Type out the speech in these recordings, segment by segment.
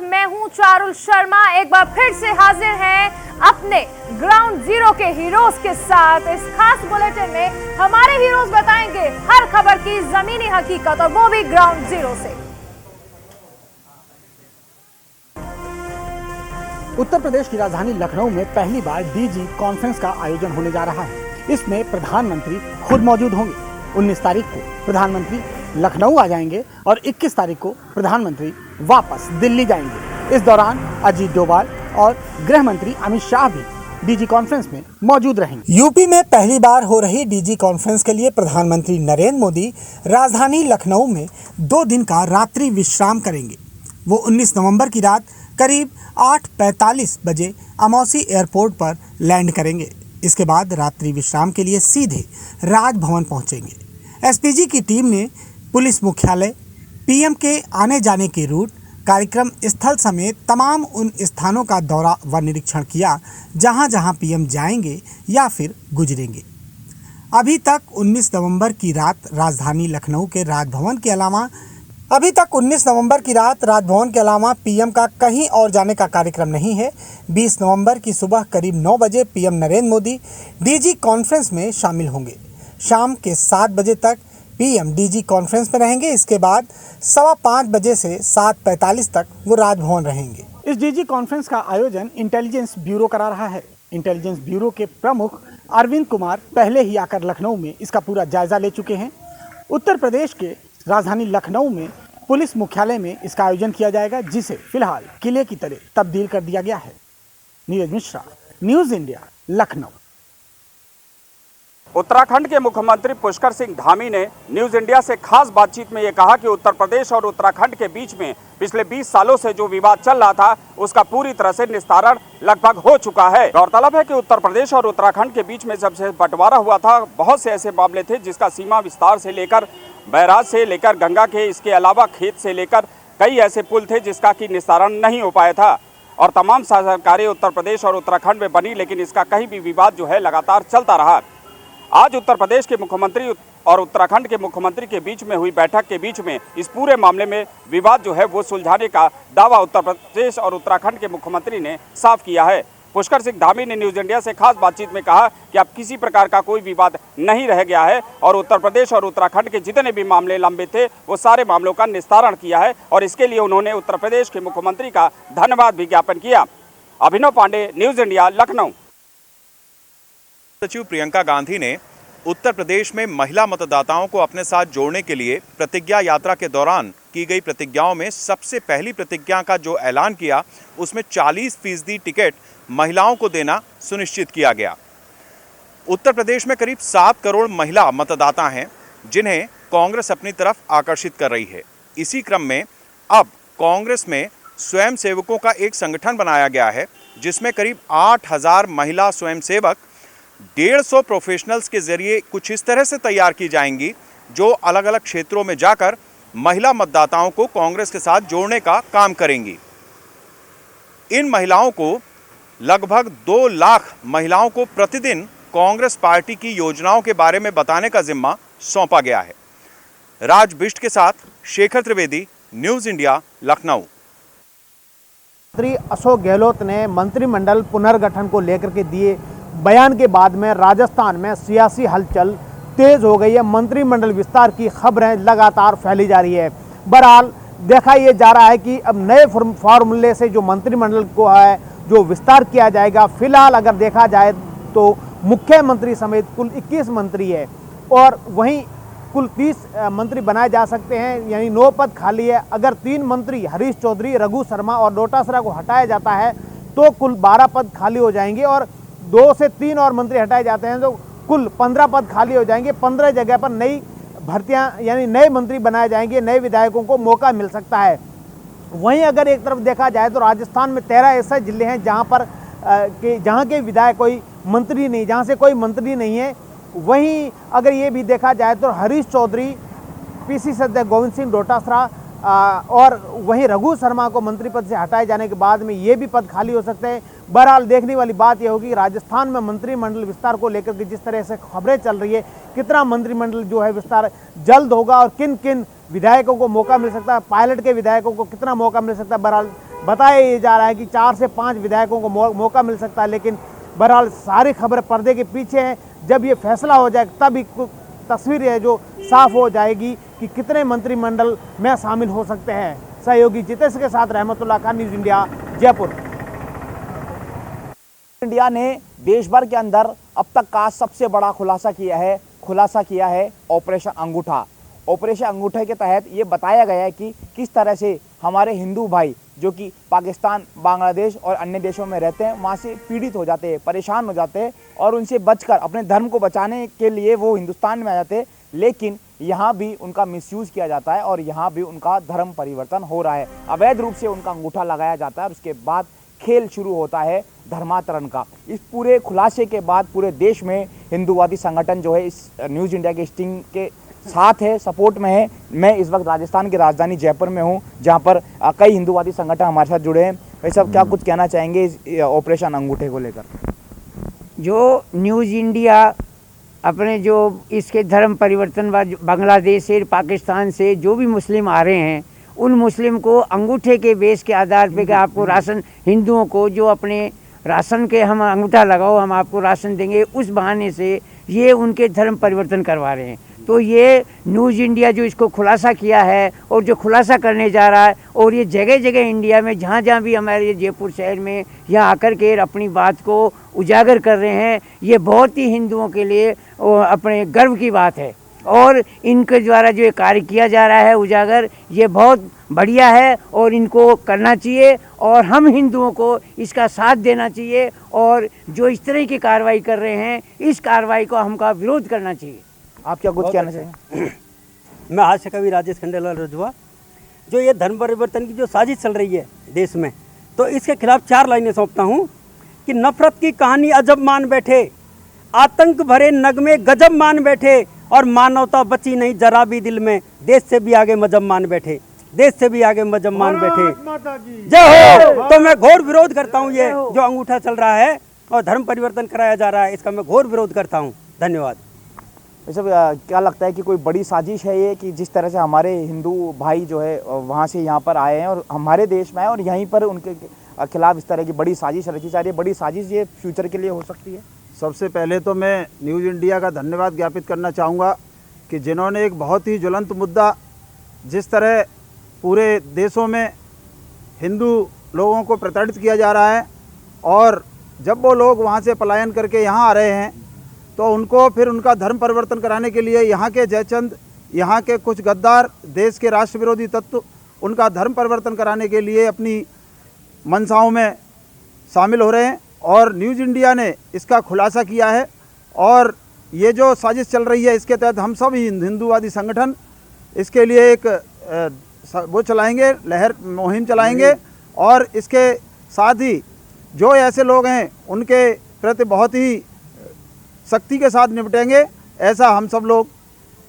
मैं हूं चारुल शर्मा। एक बार फिर से हाजिर हैं अपने ग्राउंड जीरो के हीरोज के साथ। इस खास बुलेटिन में हमारे हीरोज बताएंगे हर खबर की जमीनी हकीकत, और वो भी ग्राउंड जीरो से। उत्तर प्रदेश की राजधानी लखनऊ में पहली बार डीजी कॉन्फ्रेंस का आयोजन होने जा रहा है। इसमें प्रधानमंत्री खुद मौजूद होंगे। 19 तारीख को प्रधानमंत्री लखनऊ आ जाएंगे और 21 तारीख को प्रधानमंत्री वापस दिल्ली जाएंगे। इस दौरान अजीत डोभाल और गृह मंत्री अमित शाह भी डीजी कॉन्फ्रेंस में मौजूद रहेंगे। यूपी में पहली बार हो रही डीजी कॉन्फ्रेंस के लिए प्रधानमंत्री नरेंद्र मोदी राजधानी लखनऊ में 2 दिन का रात्रि विश्राम करेंगे। वो 19 नवंबर की रात करीब 8:45 बजे अमौसी एयरपोर्ट पर लैंड करेंगे। इसके बाद रात्रि विश्राम के लिए सीधे राजभवन पहुंचेंगे। एसपीजी की टीम ने पुलिस मुख्यालय, पीएम के आने जाने के रूट, कार्यक्रम स्थल समेत तमाम उन स्थानों का दौरा व निरीक्षण किया जहां जहां पीएम जाएंगे या फिर गुजरेंगे। अभी तक 19 नवंबर की रात राजधानी लखनऊ के राजभवन के अलावा पीएम का कहीं और जाने का कार्यक्रम नहीं है। 20 नवंबर की सुबह करीब 9 बजे PM Narendra Modi DG conference में शामिल होंगे। शाम के 7 बजे तक पीएम डीजी कॉन्फ्रेंस में रहेंगे। इसके बाद 5:15 बजे से 7:45 तक वो राजभवन रहेंगे। इस डीजी कॉन्फ्रेंस का आयोजन इंटेलिजेंस ब्यूरो करा रहा है। इंटेलिजेंस ब्यूरो के प्रमुख अरविंद कुमार पहले ही आकर लखनऊ में इसका पूरा जायजा ले चुके हैं। उत्तर प्रदेश के राजधानी लखनऊ में पुलिस मुख्यालय में इसका आयोजन किया जाएगा, जिसे फिलहाल किले की तरह तब्दील कर दिया गया है। Neeraj Mishra, news India, Lucknow. उत्तराखंड के मुख्यमंत्री पुष्कर सिंह धामी ने न्यूज इंडिया से खास बातचीत में ये कहा कि उत्तर प्रदेश और उत्तराखंड के बीच में पिछले 20 सालों से जो विवाद चल रहा था उसका पूरी तरह से निस्तारण लगभग हो चुका है। गौरतलब है कि उत्तर प्रदेश और उत्तराखंड के बीच में जब से बंटवारा हुआ था, बहुत से ऐसे मामले थे जिसका सीमा विस्तार से लेकर बैराज से लेकर गंगा के, इसके अलावा खेत से लेकर कई ऐसे पुल थे जिसका कि निस्तारण नहीं हो पाया था और तमाम सरकारें उत्तर प्रदेश और उत्तराखंड में बनी, लेकिन इसका कहीं भी विवाद जो है लगातार चलता रहा। आज उत्तर प्रदेश के मुख्यमंत्री और उत्तराखंड के मुख्यमंत्री के बीच में हुई बैठक के बीच में इस पूरे मामले में विवाद जो है वो सुलझाने का दावा उत्तर प्रदेश और उत्तराखंड के मुख्यमंत्री ने साफ किया है। पुष्कर सिंह धामी ने न्यूज इंडिया से खास बातचीत में कहा कि अब किसी प्रकार का कोई विवाद नहीं रह गया है और उत्तर प्रदेश और उत्तराखंड के जितने भी मामले लंबे थे वो सारे मामलों का निस्तारण किया है और इसके लिए उन्होंने उत्तर प्रदेश के मुख्यमंत्री का धन्यवाद भी ज्ञापन किया। अभिनव पांडे, न्यूज इंडिया, लखनऊ। सचिव प्रियंका गांधी ने उत्तर प्रदेश में महिला मतदाताओं को अपने साथ जोड़ने के लिए प्रतिज्ञा यात्रा के दौरान की गई प्रतिज्ञाओं में सबसे पहली प्रतिज्ञा का जो ऐलान किया उसमें 40% टिकट महिलाओं को देना सुनिश्चित किया गया। उत्तर प्रदेश में करीब 7 करोड़ महिला मतदाता हैं जिन्हें कांग्रेस अपनी तरफ आकर्षित कर रही है। इसी क्रम में अब कांग्रेस में स्वयंसेवकों का एक संगठन बनाया गया है जिसमें करीब 8000 महिला स्वयंसेवक 150 प्रोफेशनल्स के जरिए कुछ इस तरह से तैयार की जाएंगी जो अलग अलग क्षेत्रों में जाकर महिला मतदाताओं को कांग्रेस के साथ जोड़ने का काम करेंगी। इन महिलाओं को लगभग 2 लाख महिलाओं को प्रतिदिन कांग्रेस पार्टी की योजनाओं के बारे में बताने का जिम्मा सौंपा गया है। राज बिष्ट के साथ शेखर त्रिवेदी, न्यूज इंडिया, लखनऊ। मंत्री अशोक गहलोत ने मंत्रिमंडल पुनर्गठन को लेकर के दिए बयान के बाद में राजस्थान में सियासी हलचल तेज हो गई है। मंत्रिमंडल विस्तार की खबरें लगातार फैली जा रही है। बहरहाल देखा यह जा रहा है कि अब नए फॉर्मूले से जो मंत्रिमंडल को है जो विस्तार किया जाएगा। फिलहाल अगर देखा जाए तो मुख्यमंत्री समेत कुल 21 मंत्री है और वहीं कुल 30 मंत्री बनाए जा सकते हैं, यानी 9 पद खाली है। अगर 3 मंत्री हरीश चौधरी, रघु शर्मा और डोटासरा को हटाया जाता है तो कुल 12 पद खाली हो जाएंगे और 2 से 3 और मंत्री हटाए जाते हैं तो कुल 15 पद खाली हो जाएंगे। 15 जगह पर नई भर्तियां यानी नए मंत्री बनाए जाएंगे, नए विधायकों को मौका मिल सकता है। वहीं अगर एक तरफ देखा जाए तो राजस्थान में 13 ऐसे जिले हैं जहां के विधायक कोई मंत्री नहीं, जहां से कोई मंत्री नहीं है। वहीं अगर ये भी देखा जाए तो हरीश चौधरी, पीसी सदस्य गोविंद सिंह डोटासरा और वहीं रघु शर्मा को मंत्री पद से हटाए जाने के बाद में ये भी पद खाली हो सकते हैं। बहरहाल देखने वाली बात यह होगी राजस्थान में मंत्रिमंडल विस्तार को लेकर के जिस तरह से खबरें चल रही है, कितना मंत्रिमंडल जो है विस्तार जल्द होगा और किन किन विधायकों को मौका मिल सकता है, पायलट के विधायकों को कितना मौका मिल सकता है। बहरहाल बताया ये जा रहा है कि 4 से 5 विधायकों को मौका मिल सकता है, लेकिन बहरहाल सारी खबरें पर्दे के पीछे हैं। जब ये फैसला हो जाए तब एक तस्वीर है जो साफ हो जाएगी कि कितने मंत्रिमंडल में शामिल हो सकते हैं। सहयोगी जितेश के साथ रहमतुल्लाह Khan, news India, Jaipur. India ने देश भर के अंदर अब तक का सबसे बड़ा खुलासा किया है ऑपरेशन अंगूठा। ऑपरेशन अंगूठे के तहत ये बताया गया है कि किस तरह से हमारे हिंदू भाई जो कि पाकिस्तान, बांग्लादेश और अन्य देशों में रहते हैं, वहाँ से पीड़ित हो जाते हैं, परेशान हो जाते हैं और उनसे बचकर अपने धर्म को बचाने के लिए वो हिंदुस्तान में आ जाते हैं, लेकिन यहाँ भी उनका मिसयूज़ किया जाता है और यहाँ भी उनका धर्म परिवर्तन हो रहा है। अवैध रूप से उनका अंगूठा लगाया जाता है और उसके बाद खेल शुरू होता है धर्मांतरण का। इस पूरे खुलासे के बाद पूरे देश में हिंदूवादी संगठन जो है इस न्यूज़ इंडिया के स्टिंग के साथ है, सपोर्ट में है। मैं इस वक्त राजस्थान की राजधानी जयपुर में हूं, जहां पर कई हिंदूवादी संगठन हमारे साथ जुड़े हैं। भाई साहब, क्या कुछ कहना चाहेंगे इस ऑपरेशन अंगूठे को लेकर? जो न्यूज़ इंडिया अपने जो इसके धर्म परिवर्तन बांग्लादेश से, पाकिस्तान से जो भी मुस्लिम आ रहे हैं, उन मुस्लिम को अंगूठे के बेस के आधार पे कि आपको राशन, हिंदुओं को जो अपने राशन के हम अंगूठा लगाओ, हम आपको राशन देंगे, उस बहाने से ये उनके धर्म परिवर्तन करवा रहे हैं। तो ये न्यूज़ इंडिया जो इसको खुलासा किया है और जो खुलासा करने जा रहा है, और ये जगह जगह इंडिया में जहाँ जहाँ भी हमारे जयपुर शहर में यहाँ आकर के अपनी बात को उजागर कर रहे हैं, ये बहुत ही हिंदुओं के लिए अपने गर्व की बात है। और इनके द्वारा जो ये कार्य किया जा रहा है उजागर, ये बहुत बढ़िया है और इनको करना चाहिए और हम हिंदुओं को इसका साथ देना चाहिए। और जो इस तरह की कार्रवाई कर रहे हैं, इस कार्रवाई को हमका विरोध करना चाहिए। आप क्या कुछ कहना चाहेंगे? मैं आज से कवि राजेश खंडेलाल रजुआ, जो ये धर्म परिवर्तन की जो साजिश चल रही है देश में, तो इसके खिलाफ 4 लाइनें सौंपता हूँ कि नफरत की कहानी अजब मान बैठे, आतंक भरे नगमे गजब मान बैठे, और मानवता बची नहीं जरा भी दिल में, देश से भी आगे मजहब मान बैठे, देश से भी आगे मजहब मान बैठे। जय हो। तो मैं घोर विरोध करता हूँ, ये जो अंगूठा चल रहा है और धर्म परिवर्तन कराया जा रहा है, इसका मैं घोर विरोध करता हूँ। धन्यवाद। सब क्या लगता है कि कोई बड़ी साजिश है ये, कि जिस तरह से हमारे हिंदू भाई जो है वहाँ से यहाँ पर आए हैं और हमारे देश में आए और यहीं पर उनके खिलाफ इस तरह की बड़ी साजिश रची जा रही है? बड़ी साजिश ये फ्यूचर के लिए हो सकती है? सबसे पहले तो मैं न्यूज़ इंडिया का धन्यवाद ज्ञापित करना चाहूँगा कि जिन्होंने एक बहुत ही ज्वलंत मुद्दा, जिस तरह पूरे देशों में हिंदू लोगों को प्रताड़ित किया जा रहा है और जब वो लोग वहाँ से पलायन करके यहाँ आ रहे हैं तो उनको फिर उनका धर्म परिवर्तन कराने के लिए यहाँ के जयचंद, यहाँ के कुछ गद्दार, देश के राष्ट्र विरोधी तत्व उनका धर्म परिवर्तन कराने के लिए अपनी मंशाओं में शामिल हो रहे हैं और न्यूज़ इंडिया ने इसका खुलासा किया है। और ये जो साजिश चल रही है, इसके तहत हम सब हिंदूवादी संगठन इसके लिए एक वो चलाएंगे, लहर मुहिम चलाएंगे और इसके साथ ही जो ऐसे लोग हैं उनके प्रति बहुत ही सख्ती के साथ निपटेंगे। ऐसा हम सब लोग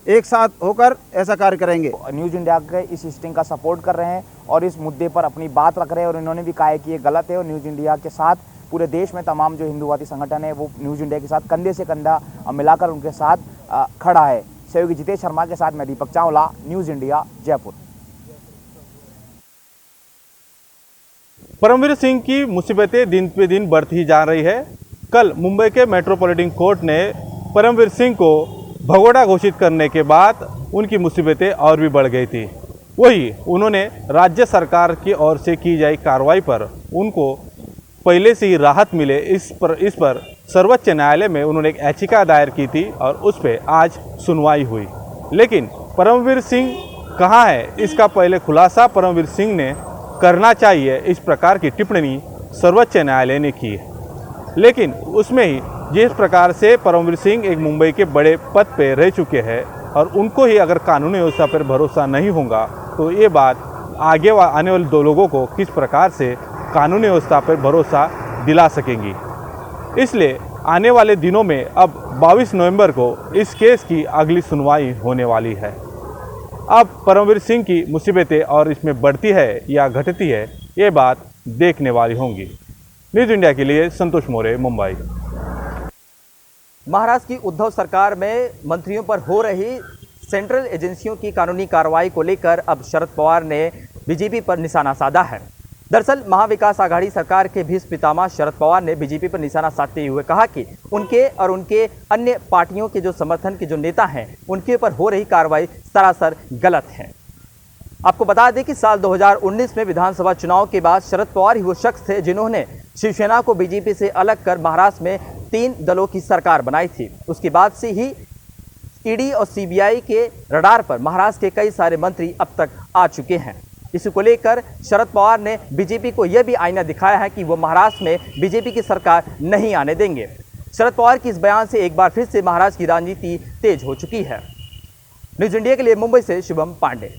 एक साथ होकर ऐसा कार्य करेंगे। न्यूज़ इंडिया के इस स्टिंग का सपोर्ट कर रहे हैं और इस मुद्दे पर अपनी बात रख रहे हैं और इन्होंने भी कहा है कि ये गलत है और न्यूज़ इंडिया के साथ पूरे देश में तमाम जो हिंदूवादी संगठन है वो न्यूज़ इंडिया के साथ कंधे से कंधा मिलाकर उनके साथ खड़ा है। सहयोगी जितेश शर्मा के साथ मैं दीपक चावला, न्यूज़ इंडिया, जयपुर। परमवीर सिंह की मुसीबतें दिन पे दिन बढ़ती ही जा रही है। कल मुंबई के मेट्रोपॉलिटन कोर्ट ने परमवीर सिंह को भगोड़ा घोषित करने के बाद उनकी मुसीबतें और भी बढ़ गई थी। वही उन्होंने राज्य सरकार की ओर से की जाए कार्रवाई पर उनको पहले से ही राहत मिले, इस पर सर्वोच्च न्यायालय में उन्होंने एक याचिका दायर की थी और उस पर आज सुनवाई हुई। लेकिन परमवीर सिंह कहाँ है, इसका पहले खुलासा परमवीर सिंह ने करना चाहिए, इस प्रकार की टिप्पणी सर्वोच्च न्यायालय ने की है। लेकिन उसमें ही जिस प्रकार से परमवीर सिंह एक मुंबई के बड़े पद पे रह चुके हैं और उनको ही अगर कानूनी व्यवस्था पर भरोसा नहीं होगा तो ये बात आगे आने वाले 2 लोगों को किस प्रकार से कानूनी व्यवस्था पर भरोसा दिला सकेंगी। इसलिए आने वाले दिनों में अब 22 नवंबर को इस केस की अगली सुनवाई होने वाली है। अब परमवीर सिंह की मुसीबतें और इसमें बढ़ती है या घटती है, ये बात देखने वाली होंगी। न्यूज़ इंडिया के लिए संतोष मोरे, मुंबई। महाराष्ट्र की उद्धव सरकार में मंत्रियों पर हो रही सेंट्रल एजेंसियों की कानूनी कार्रवाई को लेकर अब शरद पवार ने बीजेपी पर निशाना साधा है। दरअसल महाविकास आघाड़ी सरकार के भीष्म पितामह शरद पवार ने बीजेपी पर निशाना साधते हुए कहा कि उनके और उनके अन्य पार्टियों के जो समर्थन के जो नेता हैं उनके ऊपर हो रही कार्रवाई सरासर गलत है। आपको बता दें कि साल 2019 में विधानसभा चुनाव के बाद शरद पवार ही वो शख्स थे जिन्होंने शिवसेना को बीजेपी से अलग कर महाराष्ट्र में 3 दलों की सरकार बनाई थी। उसके बाद से ही ईडी और सीबीआई के रडार पर महाराष्ट्र के कई सारे मंत्री अब तक आ चुके हैं। इसी को लेकर शरद पवार ने बीजेपी को यह भी आईना दिखाया है कि वो महाराष्ट्र में बीजेपी की सरकार नहीं आने देंगे। शरद पवार की इस बयान से एक बार फिर से महाराष्ट्र की राजनीति तेज हो चुकी है। न्यूज़ इंडिया के लिए मुंबई से शुभम पांडे।